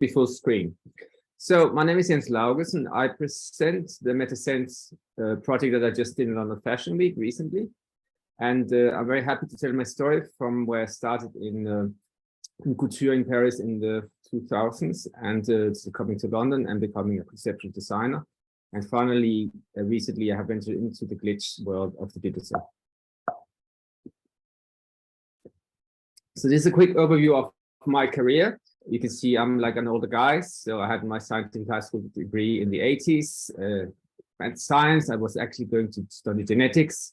be full screen. So my name is Jens Laugesen. I present the METASENS project that I just did in London Fashion Week recently. And I'm very happy to tell my story from where I started in couture in Paris in the 2000s and coming to London and becoming a conceptual designer. And finally, recently, I have ventured into the glitch world of the digital. So this is a quick overview of my career. You can see I'm like an older guy. So I had my scientific high school degree in the 80s. And science, I was actually going to study genetics.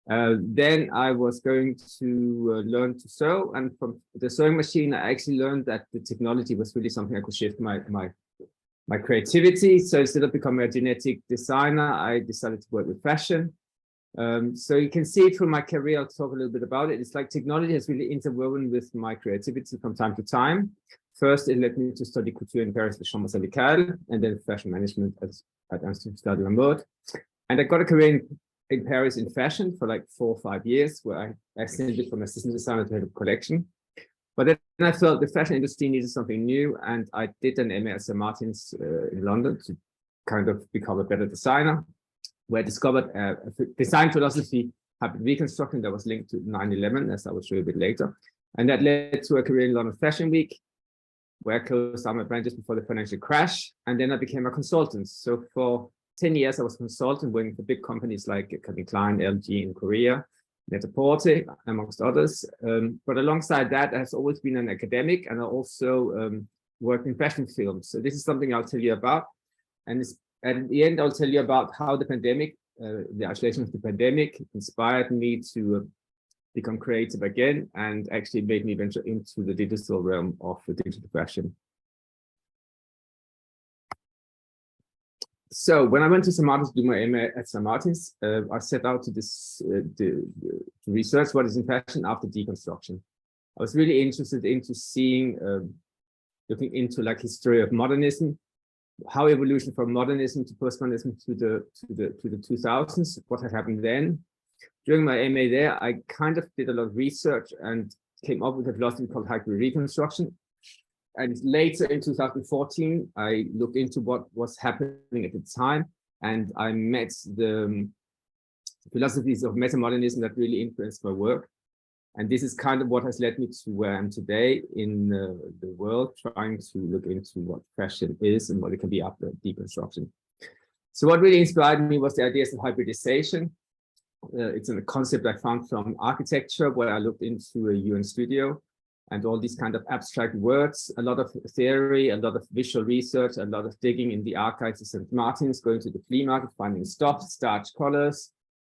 Then I was going to learn to sew. And from the sewing machine, I actually learned that the technology was really something I could shift my creativity. So instead of becoming a genetic designer, I decided to work with fashion. So you can see it from my career. I'll talk a little bit about it. It's like technology has really interwoven with my creativity from time to time. First, it led me to study couture in Paris with Jean Laugesen, and then fashion management at Institut Study Remote. And I got a career in Paris in fashion for like 4 or 5 years, where I ascended from assistant designer to head of collection. But then I felt the fashion industry needed something new, and I did an MA at St. Martin's in London to kind of become a better designer, where I discovered a design philosophy, hybrid reconstruction, that was linked to 9/11, as I will show you a bit later. And that led to a career in London Fashion Week, where I closed down my brand just before the financial crash. And then I became a consultant. So for 10 years, I was a consultant working for big companies like Calvin Klein, LG in Korea, Net-a-Porter, amongst others. But alongside that, I have always been an academic, and I also worked in fashion films. So this is something I'll tell you about. And at the end, I'll tell you about how the pandemic, the isolation of the pandemic, inspired me to become creative again, and actually made me venture into the digital realm of digital fashion. So when I went to St. Martin's to do my MA at St. Martin's, I set out to research what is in fashion after deconstruction. I was really interested into seeing, looking into like history of modernism, how evolution from modernism to postmodernism to the 2000s, what had happened then. During my MA there, I kind of did a lot of research and came up with a philosophy called hybrid reconstruction. And later in 2014, I looked into what was happening at the time, and I met the philosophies of metamodernism that really influenced my work. And this is kind of what has led me to where I am today in the world, trying to look into what fashion is and what it can be after deconstruction. So what really inspired me was the ideas of hybridization. It's a concept I found from architecture, where I looked into a UN studio and all these kind of abstract words, a lot of theory, a lot of visual research, a lot of digging in the archives of St. Martin's, going to the flea market, finding stuff, starch collars,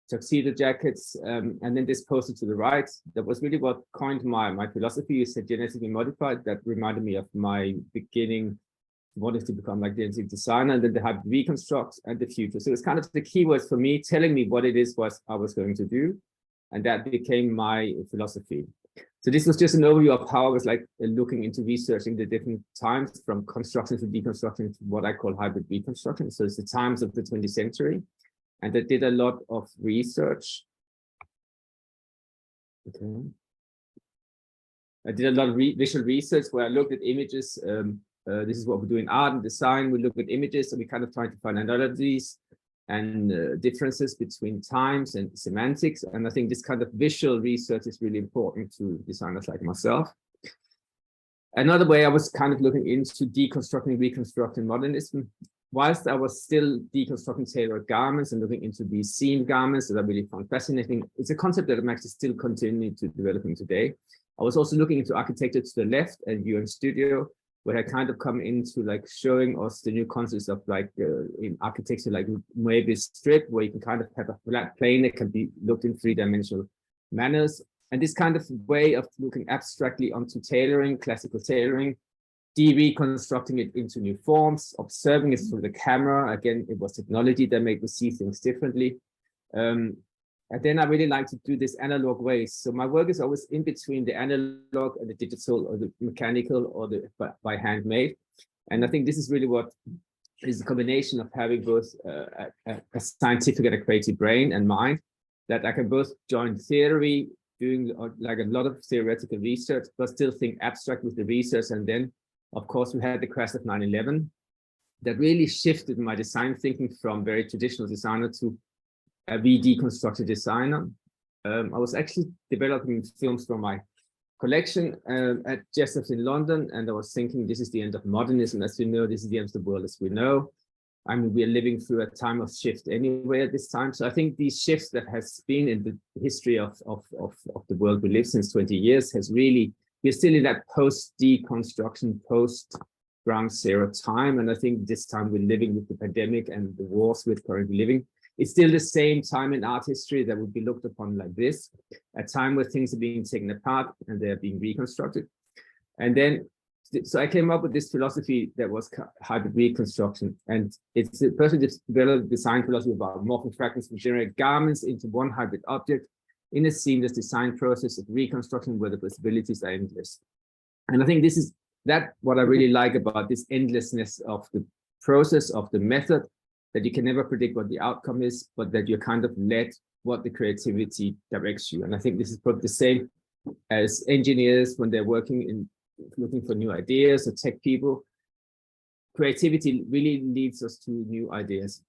tuxedo jackets, and then this poster to the right. That was really what coined my philosophy. You said genetically modified. That reminded me of my beginning, wanting to become like genetic designer, and then the hybrid reconstruct and the future. So it's kind of the keywords for me, telling me what it is I was going to do, and that became my philosophy. So this was just an overview of how I was like looking into researching the different times from construction to deconstruction to what I call hybrid reconstruction. So it's the times of the 20th century. And I did a lot of research. Okay. I did a lot of visual research where I looked at images. This is what we do in art and design. We look at images and we kind of try to find analogies and differences between times and semantics. And I think this kind of visual research is really important to designers like myself. Another way I was kind of looking into deconstructing, reconstructing modernism. Whilst I was still deconstructing tailored garments and looking into these seam garments that I really found fascinating, it's a concept that I'm actually still continuing to developing today. I was also looking into architecture to the left and UN Studio, where I kind of come into like showing us the new concepts of like in architecture, like maybe strip, where you can kind of have a flat plane that can be looked in 3-dimensional manners. And this kind of way of looking abstractly onto tailoring, classical tailoring, reconstructing it into new forms, observing it through the camera. Again, it was technology that made me see things differently. And then I really like to do this analog ways. So my work is always in between the analog and the digital, or the mechanical, or the by handmade. And I think this is really what is a combination of having both a scientific and a creative brain and mind, that I can both join theory, doing like a lot of theoretical research, but still think abstract with the research, and then Of course, we had the crash of 9/11 that really shifted my design thinking from very traditional designer to a deconstructed designer. I was actually developing films for my collection at Jessups in London, and I was thinking this is the end of modernism as we know, this is the end of the world as we know. I mean, we are living through a time of shift anyway at this time. So I think these shifts that has been in the history of the world we live since 20 years has really, we're still in that post-deconstruction, post-ground zero time. And I think this time we're living with the pandemic and the wars we're currently living. It's still the same time in art history that would be looked upon like this, a time where things are being taken apart and they're being reconstructed. And then, so I came up with this philosophy that was hybrid reconstruction. And it's a person that developed design philosophy about morphing fragments from generic garments into one hybrid object in a seamless design process of reconstruction where the possibilities are endless. And I think this is what I really like about this endlessness of the process, of the method, that you can never predict what the outcome is, but that you're kind of led what the creativity directs you. And I think this is probably the same as engineers when they're working in looking for new ideas, or tech people. Creativity really leads us to new ideas.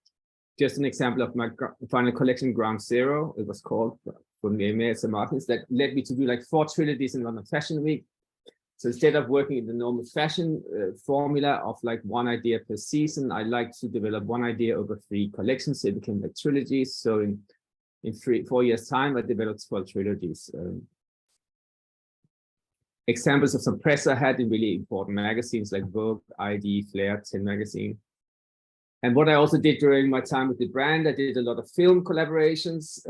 Just an example of my final collection, Ground Zero, it was called, from the METASENS, that led me to do like 4 trilogies in London Fashion Week. So instead of working in the normal fashion formula of like 1 idea per season, I like to develop 1 idea over 3 collections. So it became like trilogies. So in 4 years' time, I developed 12 trilogies. Examples of some press I had in really important magazines like Vogue, ID, Flair, 10 magazine. And what I also did during my time with the brand, I did a lot of film collaborations,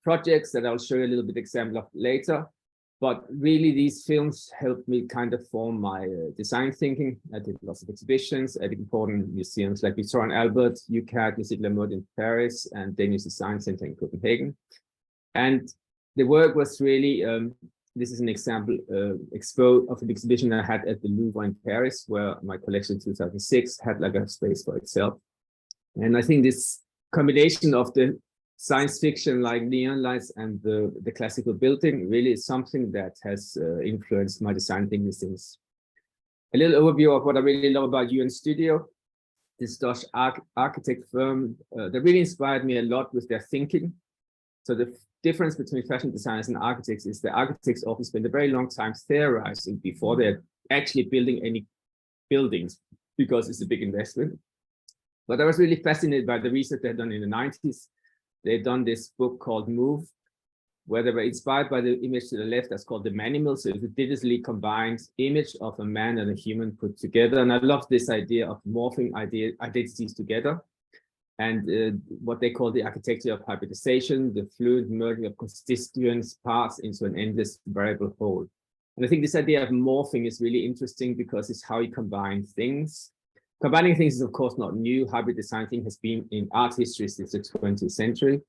projects that I'll show you a little bit example of later. But really, these films helped me kind of form my design thinking. I did lots of exhibitions at important museums like Victoria and Albert, UCAD, Musée de la Mode in Paris, and Danish Design Center in Copenhagen. And the work was really, this is an example of an exhibition I had at the Louvre in Paris, where my collection in 2006 had like a space for itself. And I think this combination of the science fiction like neon lights and the classical building really is something that has influenced my design thinking since. A little overview of what I really love about UN Studio, this Dutch architect firm that really inspired me a lot with their thinking. So the difference between fashion designers and architects is the architects often spend a very long time theorizing before they're actually building any buildings, because it's a big investment. But I was really fascinated by the research they'd done in the 90s. They've done this book called Move, where they were inspired by the image to the left that's called the Manimal. So it's a digitally combined image of a man and a human put together. And I love this idea of morphing identities together. And what they call the architecture of hybridization, the fluid merging of constituent parts into an endless variable whole. And I think this idea of morphing is really interesting because it's how you combine things. Combining things is, of course, not new. Hybrid design thing has been in art history since the 20th century.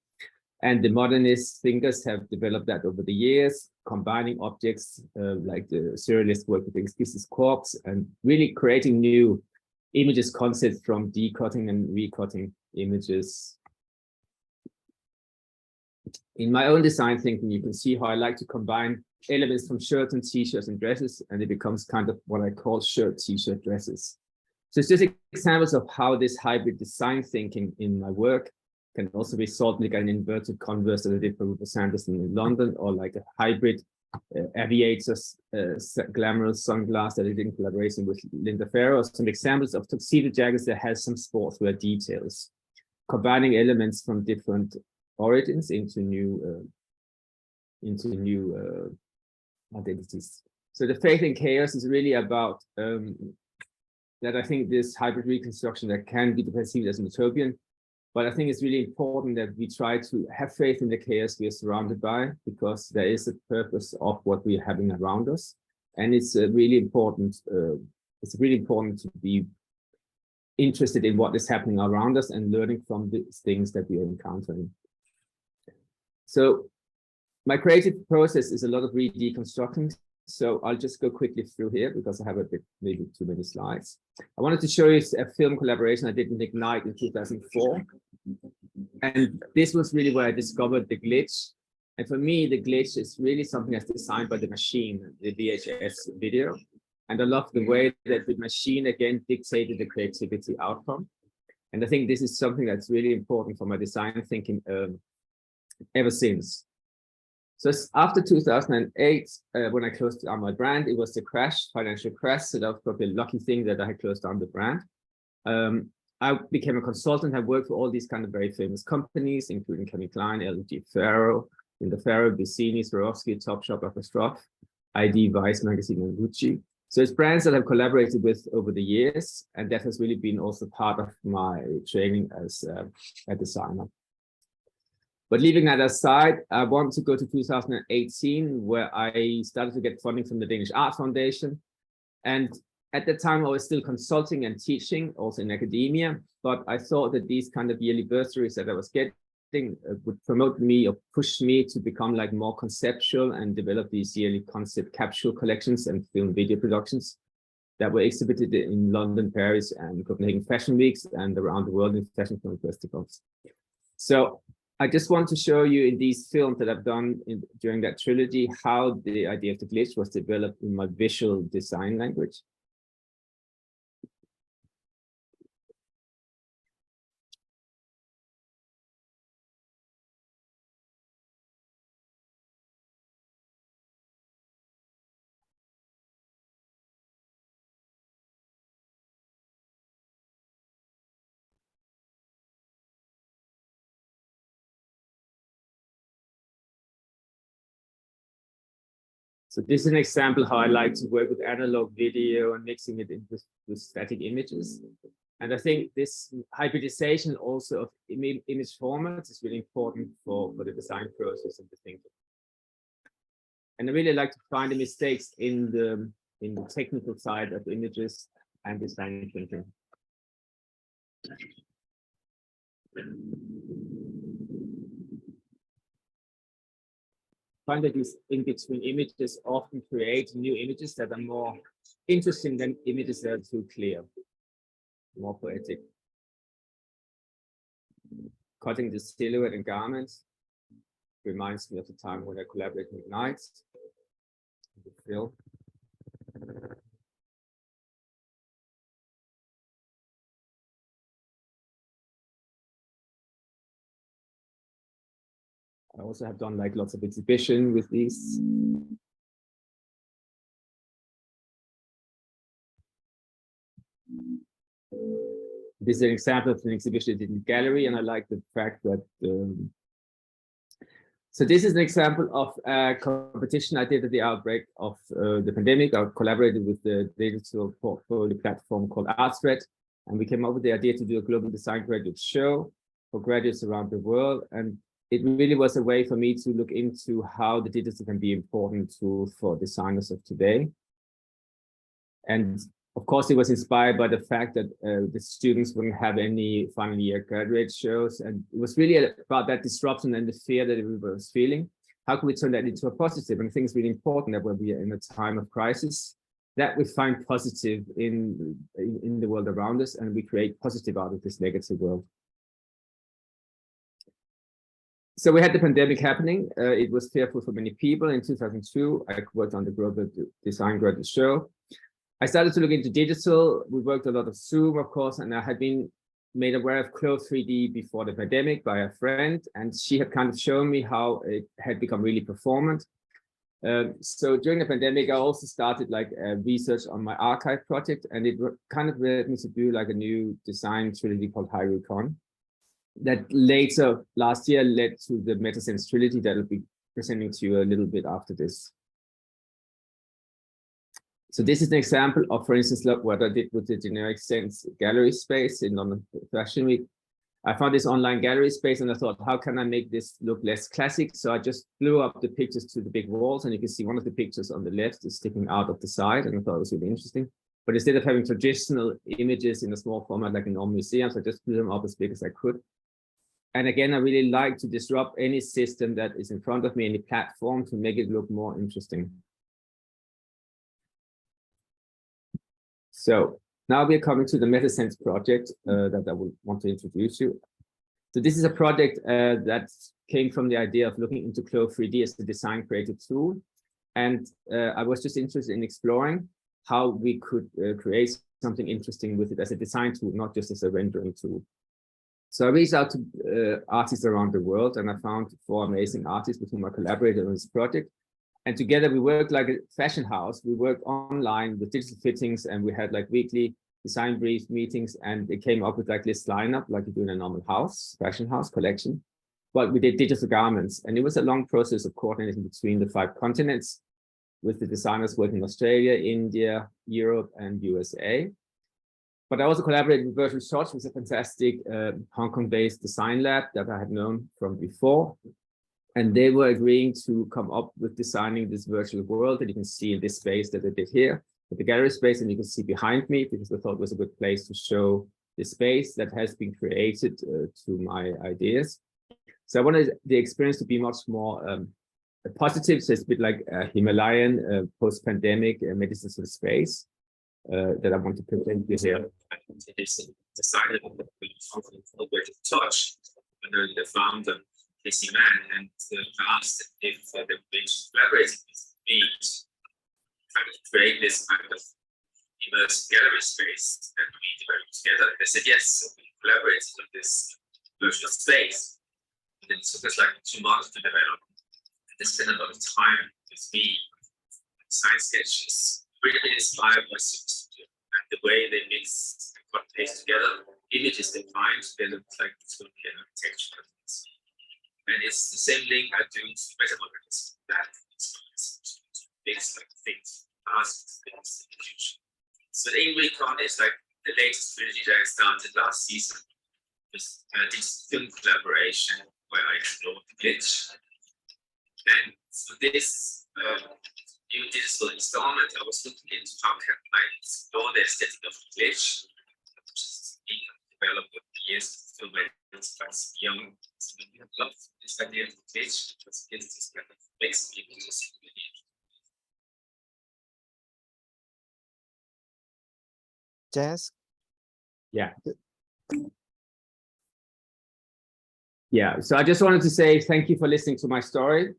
And the modernist thinkers have developed that over the years, combining objects like the surrealist work with Exquisite Corpse and really creating new images concepts from decutting and recutting images. In my own design thinking, you can see how I like to combine elements from shirts and t-shirts and dresses, and it becomes kind of what I call shirt, t-shirt, dresses. So it's just examples of how this hybrid design thinking in my work can also result in like an inverted converse that I did for Rupert Sanderson in London, or like a hybrid aviators, glamorous sunglass that I did in collaboration with Linda Farrow. Some examples of tuxedo jackets that has some sportswear details, combining elements from different origins into new identities. So the faith in chaos is really about that I think this hybrid reconstruction that can be perceived as utopian, but I think it's really important that we try to have faith in the chaos we are surrounded by, because there is a purpose of what we are having around us, and it's really important. It's really important to be interested in what is happening around us and learning from these things that we are encountering. So my creative process is a lot of deconstructing. So I'll just go quickly through here because I have a bit, maybe too many slides. I wanted to show you a film collaboration I did in Ignite in 2004. And this was really where I discovered the glitch. And for me, the glitch is really something that's designed by the machine, the VHS video. And I love the way that the machine again dictated the creativity outcome. And I think this is something that's really important for my design thinking ever since. So after 2008, when I closed down my brand, it was the financial crash. So that was probably a lucky thing that I had closed down the brand. I became a consultant. I worked for all these kind of very famous companies, including Calvin Klein, LG, Ferro, Bissini, Swarovski, Topshop, Apostrophe, ID, Vice Magazine, and Gucci. So it's brands that I've collaborated with over the years, and that has really been also part of my training as a designer. But leaving that aside, I want to go to 2018, where I started to get funding from the Danish Art Foundation. And at that time, I was still consulting and teaching, also in academia, but I thought that these kind of yearly bursaries that I was getting would promote me or push me to become like more conceptual and develop these yearly concept capsule collections and film video productions that were exhibited in London, Paris, and Copenhagen Fashion Weeks and around the world in fashion film festivals. So I just want to show you in these films that I've done during that trilogy how the idea of the glitch was developed in my visual design language. So this is an example how I like to work with analog video and mixing it in with static images. And I think this hybridization also of image formats is really important for the design process and the thinking. And I really like to find the mistakes in the technical side of images and design thinking. Find that these in-between images often create new images that are more interesting than images that are too clear, more poetic. Cutting the silhouette and garments reminds me of the time when I collaborated with Knights, the film. I also have done like lots of exhibition with these. This is an example of an exhibition I did in the gallery, and I like the fact that so this is an example of a competition I did at the outbreak of the pandemic. I collaborated with the digital portfolio platform called ArtSpread, and we came up with the idea to do a global design graduate show for graduates around the world. And it really was a way for me to look into how the digital can be an important tool for designers of today. And of course, it was inspired by the fact that the students wouldn't have any final year graduate shows. And it was really about that disruption and the fear that everybody was feeling. How can we turn that into a positive? And I think it's really important that when we are in a time of crisis, that we find positive in the world around us, and we create positive out of this negative world. So we had the pandemic happening. It was fearful for many people. In 2002, I worked on the Global Design Graduate Show. I started to look into digital. We worked a lot of Zoom, of course, and I had been made aware of Clove 3D before the pandemic by a friend, and she had kind of shown me how it had become really performant. So during the pandemic, I also started like research on my archive project, and it kind of led me to do like a new design trilogy called High Recon. That later last year led to the METASENS trilogy that I'll be presenting to you a little bit after this. So this is an example of, for instance, what I did with the generic SENS gallery space in London Fashion Week. I found this online gallery space and I thought, how can I make this look less classic? So I just blew up the pictures to the big walls, and you can see one of the pictures on the left is sticking out of the side, and I thought it was really interesting. But instead of having traditional images in a small format like in all museums, I just blew them up as big as I could. And again, I really like to disrupt any system that is in front of me, any platform, to make it look more interesting. So now we're coming to the METASENS project that I would want to introduce you. So this is a project that came from the idea of looking into Clove 3D as a design creative tool. And I was just interested in exploring how we could create something interesting with it as a design tool, not just as a rendering tool. So I reached out to artists around the world, and I found 4 amazing artists with whom I collaborated on this project. And together we worked like a fashion house. We worked online with digital fittings, and we had like weekly design brief meetings, and it came up with like this lineup, like you do in a normal house, fashion house collection. But we did digital garments, and it was a long process of coordinating between the 5 continents with the designers working in Australia, India, Europe, and USA. But I also collaborated with Virtual Touch, which is a fantastic Hong Kong-based design lab that I had known from before. And they were agreeing to come up with designing this virtual world that you can see in this space that I did here, with the gallery space, and you can see behind me, because I thought it was a good place to show the space that has been created to my ideas. So I wanted the experience to be much more positive. So it's a bit like a Himalayan post-pandemic medicinal space that I want to present you here. It's designed with Virtual Touch, under the founder, Casey Mann, and asked if they would be collaborating with me trying to create this kind of immersive gallery space that we developed together. They said yes, so we collaborated on this virtual space. And then it took us like 2 months to develop. And they spent a lot of time with me, design sketches, really inspired by Super Studio and the way they mix and cut paste together. Images they find, they look like it's going to be an architecture. And it's the same link I do to Metaverse, that mix like things, past things in the future. So the Recon is like the latest trilogy that I started last season. This film collaboration where I explored the glitch. And for this new digital installment, I was looking into how can I explore the aesthetic of the glitch, which is being developed over the years of filmmakers quite young. So we have loved this idea of the glitch, because it just kind of makes people to see the video. Jess? Yeah. Yeah, so I just wanted to say thank you for listening to my story.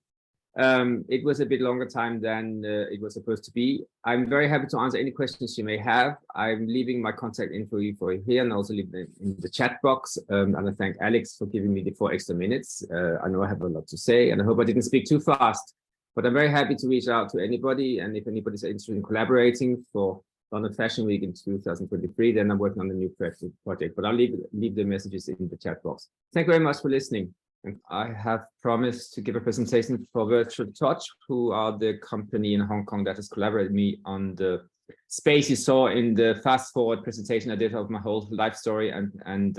It was a bit longer time than it was supposed to be. I'm very happy to answer any questions you may have. I'm leaving my contact info for you here, and also leave it in the chat box. And I thank Alex for giving me the 4 extra minutes. I know I have a lot to say, and I hope I didn't speak too fast, but I'm very happy to reach out to anybody. And if anybody's interested in collaborating for London Fashion Week in 2023, then I'm working on a new project, but I'll leave the messages in the chat box. Thank you very much for listening. And I have promised to give a presentation for Virtual Touch, who are the company in Hong Kong that has collaborated with me on the space you saw in the fast forward presentation I did of my whole life story and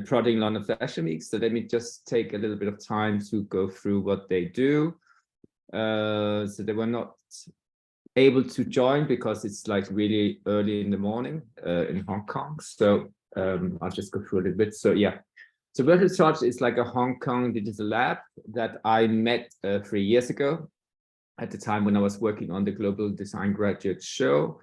prodding London Fashion Week. So let me just take a little bit of time to go through what they do. So they were not able to join because it's like really early in the morning in Hong Kong. So I'll just go through a little bit. So yeah. So Virtual Touch is like a Hong Kong digital lab that I met 3 years ago, at the time when I was working on the Global Design Graduate Show.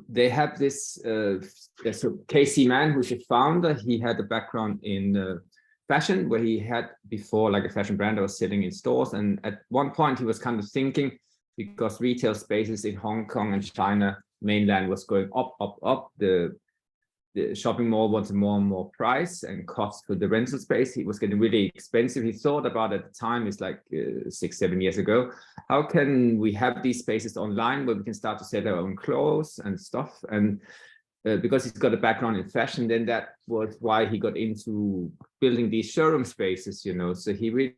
They have this, so Casey Mann, who's the founder, he had a background in fashion, where he had before like a fashion brand that was selling in stores. And at one point he was kind of thinking, because retail spaces in Hong Kong and China mainland was going up, the shopping mall wanted more and more price and cost for the rental space. It was getting really expensive. He thought about at the time, it's like 6-7 years ago, how can we have these spaces online where we can start to sell our own clothes and stuff? And because he's got a background in fashion, then that was why he got into building these showroom spaces, you know. So he really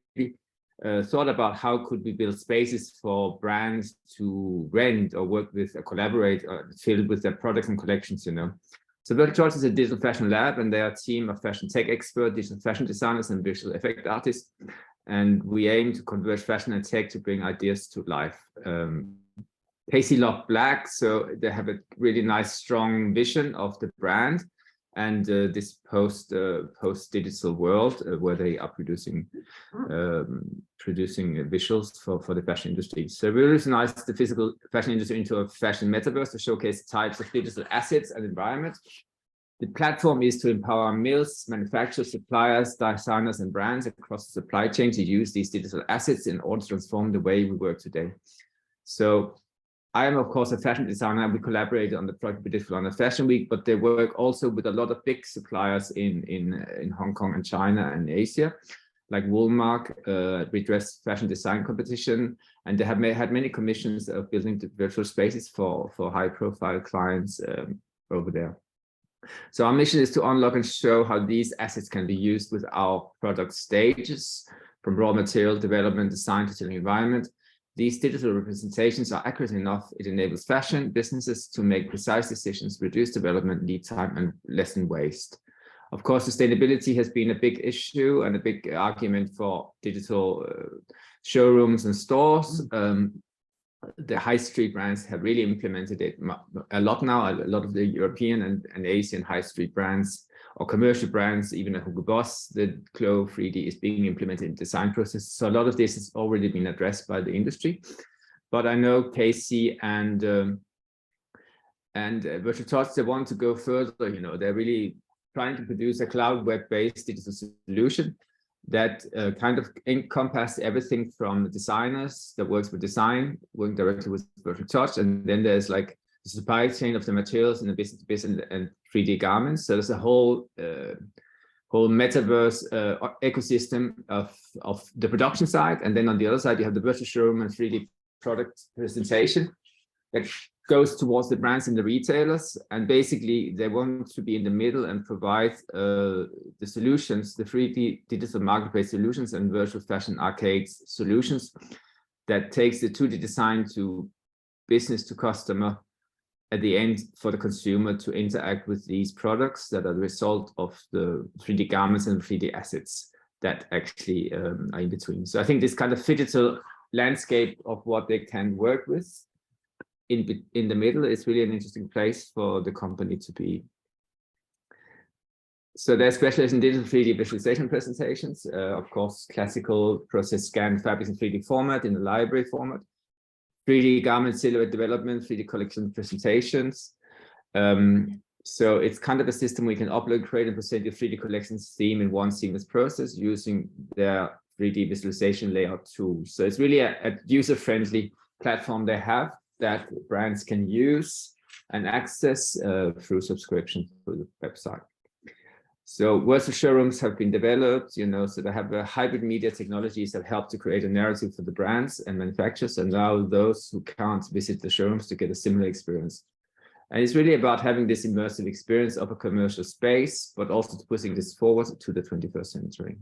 thought about how could we build spaces for brands to rent or work with or collaborate or fill with their products and collections, you know. So Virtual Touch is a digital fashion lab, and they are a team of fashion tech experts, digital fashion designers, and visual effect artists. And we aim to converge fashion and tech to bring ideas to life. Paisley Love Black, so they have a really nice, strong vision of the brand and this post-digital world where they are producing visuals for the fashion industry. So we revolutionize the physical fashion industry into a fashion metaverse to showcase types of digital assets and environments. The platform is to empower mills, manufacturers, suppliers, designers, and brands across the supply chain to use these digital assets in order to transform the way we work today. So I am, of course, a fashion designer. We collaborated on the project with Digital Fashion Week, but they work also with a lot of big suppliers in Hong Kong and China and Asia, like Woolmark, redress fashion design competition, and they have had many commissions of building the virtual spaces for high-profile clients over there. So our mission is to unlock and show how these assets can be used with our product stages, from raw material development, design to selling environment. These digital representations are accurate enough. It enables fashion businesses to make precise decisions, reduce development lead time, and lessen waste. Of course, sustainability has been a big issue and a big argument for digital showrooms and stores. The high street brands have really implemented it a lot now. A lot of the European and Asian high street brands or commercial brands, even at Hugo Boss, the Glow 3D is being implemented in design process. So a lot of this has already been addressed by the industry. But I know Casey and Virtual Touch, they want to go further. You know, they're really trying to produce a cloud web-based digital solution that kind of encompasses everything from the designers that works with design, working directly with Virtual Touch, and then there's like the supply chain of the materials in the business and 3D garments. So there's a whole metaverse ecosystem of the production side, and then on the other side you have the virtual showroom and 3D product presentation that goes towards the brands and the retailers, and basically they want to be in the middle and provide the solutions, the 3D digital marketplace solutions and virtual fashion arcades solutions that takes the 2D design to business to customer at the end for the consumer to interact with these products that are the result of the 3D garments and 3D assets that actually are in between. So I think this kind of digital landscape of what they can work with in the middle is really an interesting place for the company to be. So they're specialized in digital 3D visualization presentations, of course, classical process scan fabrics in 3D format, in the library format, 3D garment silhouette development, 3D collection presentations. So it's kind of a system we can upload, create, and present your 3D collections theme in one seamless process using their 3D visualization layout tools. So it's really a user-friendly platform they have that brands can use and access through subscription through the website. So virtual showrooms have been developed, you know, so they have hybrid media technologies that help to create a narrative for the brands and manufacturers and allow those who can't visit the showrooms to get a similar experience. And it's really about having this immersive experience of a commercial space, but also pushing this forward to the 21st century.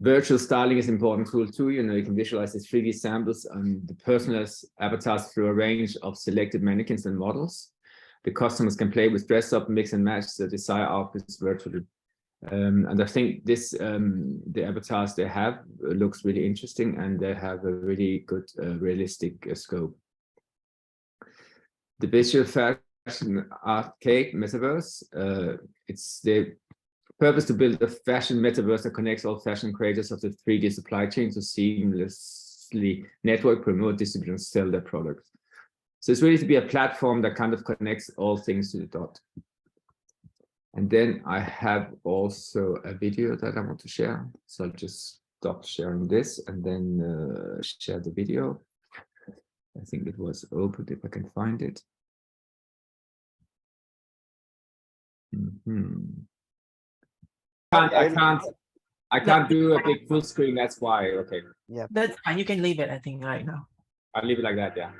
Virtual styling is an important tool too. You know, you can visualize these 3D samples and the personalized avatars through a range of selected mannequins and models. The customers can play with dress up, mix and match the desired outfits virtually. And I think this, the avatars they have looks really interesting, and they have a really good realistic scope. The visual fashion arcade metaverse, it's the purpose to build a fashion metaverse that connects all fashion creators of the 3D supply chain to seamlessly network, promote, distribute, and sell their products. So it's really to be a platform that kind of connects all things to the dot. And then I have also a video that I want to share. So I'll just stop sharing this and then share the video. I think it was opened if I can find it. I can't do a big full screen. That's why. Okay. Yeah, that's fine. You can leave it, I think, right now. I'll leave it like that. Yeah.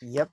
Yep.